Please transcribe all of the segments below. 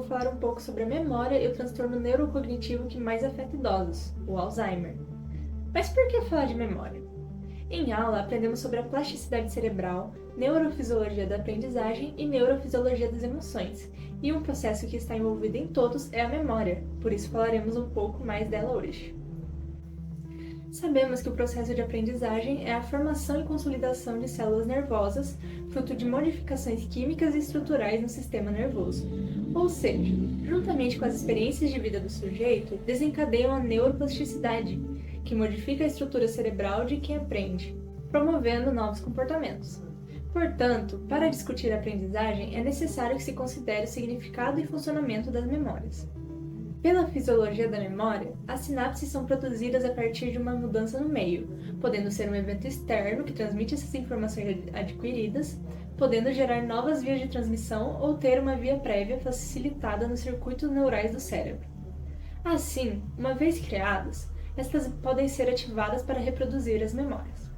falar um pouco sobre a memória e o transtorno neurocognitivo que mais afeta idosos, o Alzheimer. Mas por que falar de memória? Em aula, aprendemos sobre a plasticidade cerebral, neurofisiologia da aprendizagem e neurofisiologia das emoções, e um processo que está envolvido em todos é a memória, por isso falaremos um pouco mais dela hoje. Sabemos que o processo de aprendizagem é a formação e consolidação de células nervosas, fruto de modificações químicas e estruturais no sistema nervoso. Ou seja, juntamente com as experiências de vida do sujeito, desencadeiam a neuroplasticidade, que modifica a estrutura cerebral de quem aprende, promovendo novos comportamentos. Portanto, para discutir a aprendizagem, é necessário que se considere o significado e funcionamento das memórias. Pela fisiologia da memória, as sinapses são produzidas a partir de uma mudança no meio, podendo ser um evento externo que transmite essas informações adquiridas, podendo gerar novas vias de transmissão ou ter uma via prévia facilitada nos circuitos neurais do cérebro. Assim, uma vez criadas, estas podem ser ativadas para reproduzir as memórias.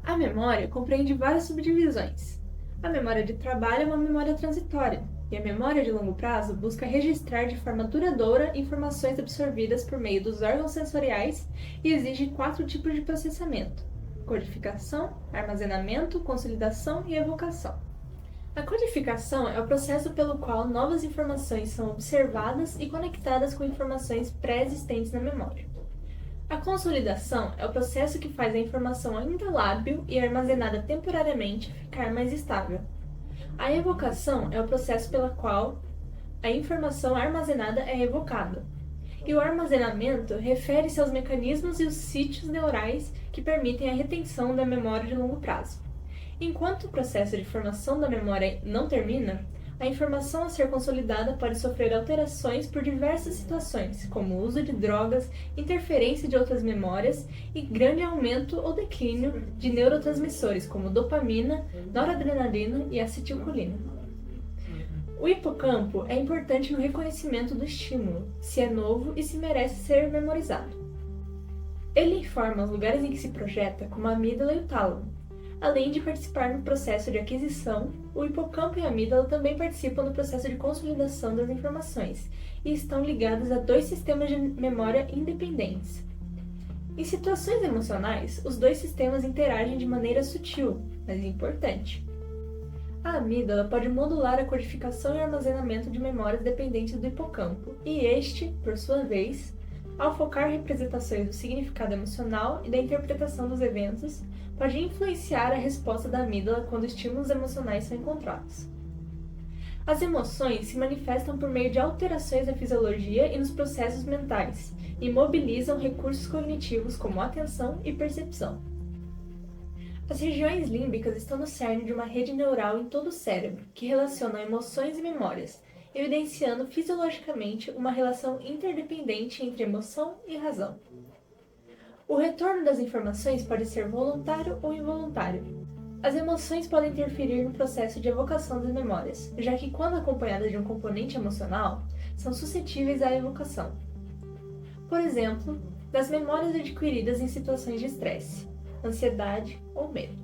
A memória compreende várias subdivisões. A memória de trabalho é uma memória transitória, e a memória de longo prazo busca registrar de forma duradoura informações absorvidas por meio dos órgãos sensoriais e exige 4 tipos de processamento: codificação, armazenamento, consolidação e evocação. A codificação é o processo pelo qual novas informações são observadas e conectadas com informações pré-existentes na memória. A consolidação é o processo que faz a informação ainda lábil e armazenada temporariamente ficar mais estável. A evocação é o processo pelo qual a informação armazenada é evocada. E o armazenamento refere-se aos mecanismos e os sítios neurais que permitem a retenção da memória de longo prazo. Enquanto o processo de formação da memória não termina, a informação a ser consolidada pode sofrer alterações por diversas situações, como o uso de drogas, interferência de outras memórias e grande aumento ou declínio de neurotransmissores como dopamina, noradrenalina e acetilcolina. O hipocampo é importante no reconhecimento do estímulo, se é novo e se merece ser memorizado. Ele informa os lugares em que se projeta, como a amígdala e o tálamo. Além de participar no processo de aquisição, o hipocampo e a amígdala também participam do processo de consolidação das informações e estão ligados a 2 sistemas de memória independentes. Em situações emocionais, os 2 sistemas interagem de maneira sutil, mas importante. A amígdala pode modular a codificação e armazenamento de memórias dependentes do hipocampo, e este, por sua vez, ao focar representações do significado emocional e da interpretação dos eventos, pode influenciar a resposta da amígdala quando estímulos emocionais são encontrados. As emoções se manifestam por meio de alterações na fisiologia e nos processos mentais, e mobilizam recursos cognitivos como atenção e percepção. As regiões límbicas estão no cerne de uma rede neural em todo o cérebro, que relaciona emoções e memórias, evidenciando fisiologicamente uma relação interdependente entre emoção e razão. O retorno das informações pode ser voluntário ou involuntário. As emoções podem interferir no processo de evocação das memórias, já que, quando acompanhadas de um componente emocional, são suscetíveis à evocação. Por exemplo, das memórias adquiridas em situações de estresse, ansiedade ou medo.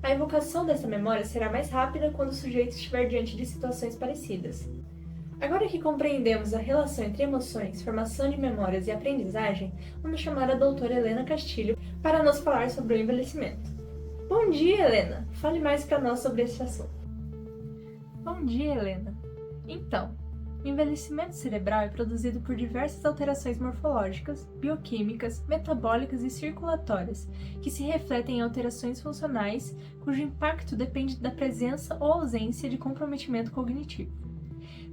A evocação dessa memória será mais rápida quando o sujeito estiver diante de situações parecidas. Agora que compreendemos a relação entre emoções, formação de memórias e aprendizagem, vamos chamar a doutora Helena Castilho para nos falar sobre o envelhecimento. Bom dia, Helena! Fale mais para nós sobre esse assunto. Bom dia, Helena! Então, o envelhecimento cerebral é produzido por diversas alterações morfológicas, bioquímicas, metabólicas e circulatórias, que se refletem em alterações funcionais, cujo impacto depende da presença ou ausência de comprometimento cognitivo.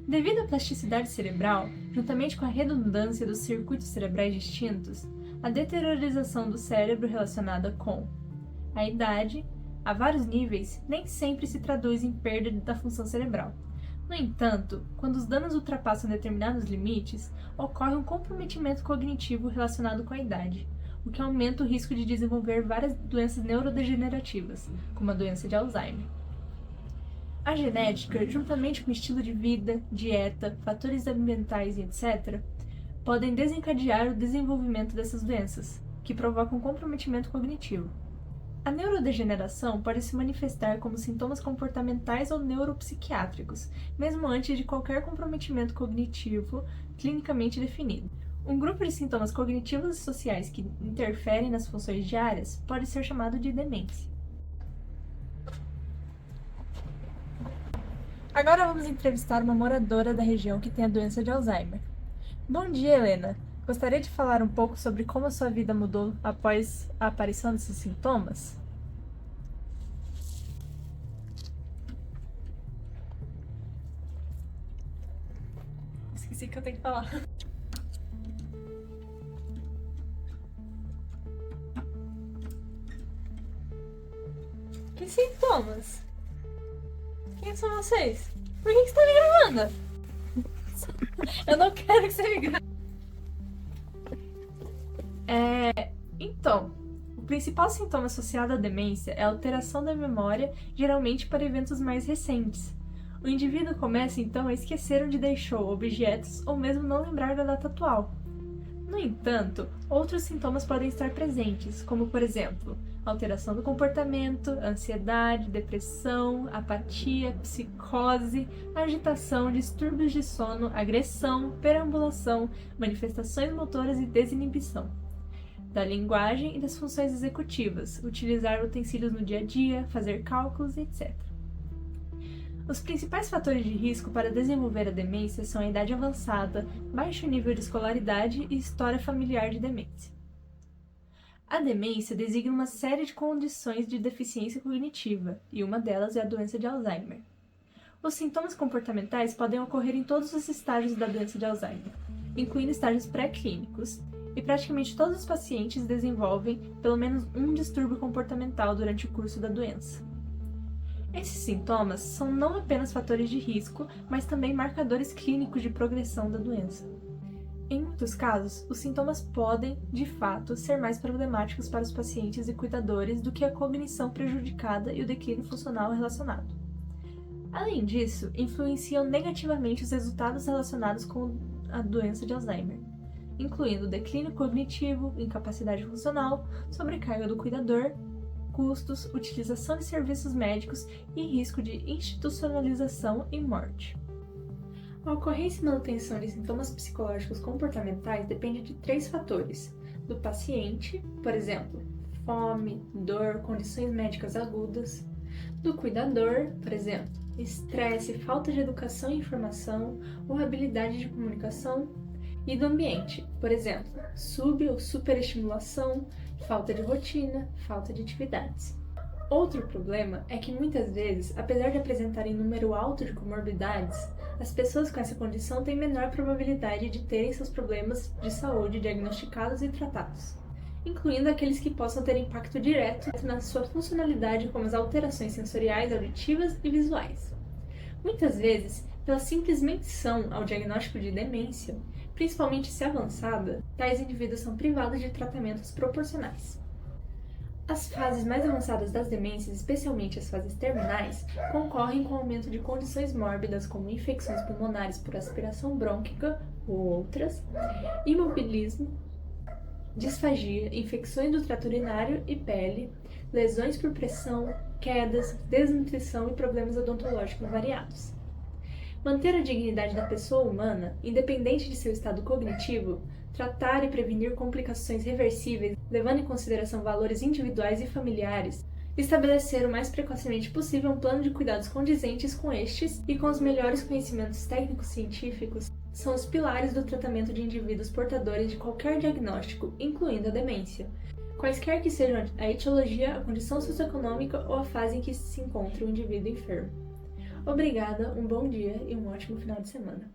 Devido à plasticidade cerebral, juntamente com a redundância dos circuitos cerebrais distintos, a deteriorização do cérebro relacionada com a idade, a vários níveis, nem sempre se traduz em perda da função cerebral. No entanto, quando os danos ultrapassam determinados limites, ocorre um comprometimento cognitivo relacionado com a idade, o que aumenta o risco de desenvolver várias doenças neurodegenerativas, como a doença de Alzheimer. A genética, juntamente com o estilo de vida, dieta, fatores ambientais e etc., podem desencadear o desenvolvimento dessas doenças, que provocam comprometimento cognitivo. A neurodegeneração pode se manifestar como sintomas comportamentais ou neuropsiquiátricos, mesmo antes de qualquer comprometimento cognitivo clinicamente definido. Um grupo de sintomas cognitivos e sociais que interferem nas funções diárias pode ser chamado de demência. Agora vamos entrevistar uma moradora da região que tem a doença de Alzheimer. Bom dia, Helena. Gostaria de falar um pouco sobre como a sua vida mudou após a aparição desses sintomas? Esqueci que eu tenho que falar. Que sintomas? Quem são vocês? Por que você tá me gravando? Eu não quero que você me grave. Então, o principal sintoma associado à demência é a alteração da memória, geralmente para eventos mais recentes. O indivíduo começa então a esquecer onde deixou objetos ou mesmo não lembrar da data atual. No entanto, outros sintomas podem estar presentes, como por exemplo, alteração do comportamento, ansiedade, depressão, apatia, psicose, agitação, distúrbios de sono, agressão, perambulação, manifestações motoras e desinibição da linguagem e das funções executivas, utilizar utensílios no dia a dia, fazer cálculos, etc. Os principais fatores de risco para desenvolver a demência são a idade avançada, baixo nível de escolaridade e história familiar de demência. A demência designa uma série de condições de deficiência cognitiva, e uma delas é a doença de Alzheimer. Os sintomas comportamentais podem ocorrer em todos os estágios da doença de Alzheimer, incluindo estágios pré-clínicos, e praticamente todos os pacientes desenvolvem pelo menos um distúrbio comportamental durante o curso da doença. Esses sintomas são não apenas fatores de risco, mas também marcadores clínicos de progressão da doença. Em muitos casos, os sintomas podem, de fato, ser mais problemáticos para os pacientes e cuidadores do que a cognição prejudicada e o declínio funcional relacionado. Além disso, influenciam negativamente os resultados relacionados com a doença de Alzheimer, incluindo declínio cognitivo, incapacidade funcional, sobrecarga do cuidador, custos, utilização de serviços médicos e risco de institucionalização e morte. A ocorrência e manutenção de sintomas psicológicos comportamentais depende de 3 fatores: do paciente, por exemplo, fome, dor, condições médicas agudas; do cuidador, por exemplo, estresse, falta de educação e informação ou habilidade de comunicação; e do ambiente, por exemplo, sub- ou superestimulação, falta de rotina, falta de atividades. Outro problema é que muitas vezes, apesar de apresentarem número alto de comorbidades, as pessoas com essa condição têm menor probabilidade de terem seus problemas de saúde diagnosticados e tratados, incluindo aqueles que possam ter impacto direto na sua funcionalidade, como as alterações sensoriais, auditivas e visuais. Muitas vezes, pela simples menção ao diagnóstico de demência, principalmente se avançada, tais indivíduos são privados de tratamentos proporcionais. As fases mais avançadas das demências, especialmente as fases terminais, concorrem com o aumento de condições mórbidas como infecções pulmonares por aspiração brônquica ou outras, imobilismo, disfagia, infecções do trato urinário e pele, lesões por pressão, quedas, desnutrição e problemas odontológicos variados. Manter a dignidade da pessoa humana, independente de seu estado cognitivo, tratar e prevenir complicações reversíveis, levando em consideração valores individuais e familiares, estabelecer o mais precocemente possível um plano de cuidados condizentes com estes e com os melhores conhecimentos técnicos científicos, são os pilares do tratamento de indivíduos portadores de qualquer diagnóstico, incluindo a demência, quaisquer que sejam a etiologia, a condição socioeconômica ou a fase em que se encontra o indivíduo enfermo. Obrigada, um bom dia e um ótimo final de semana.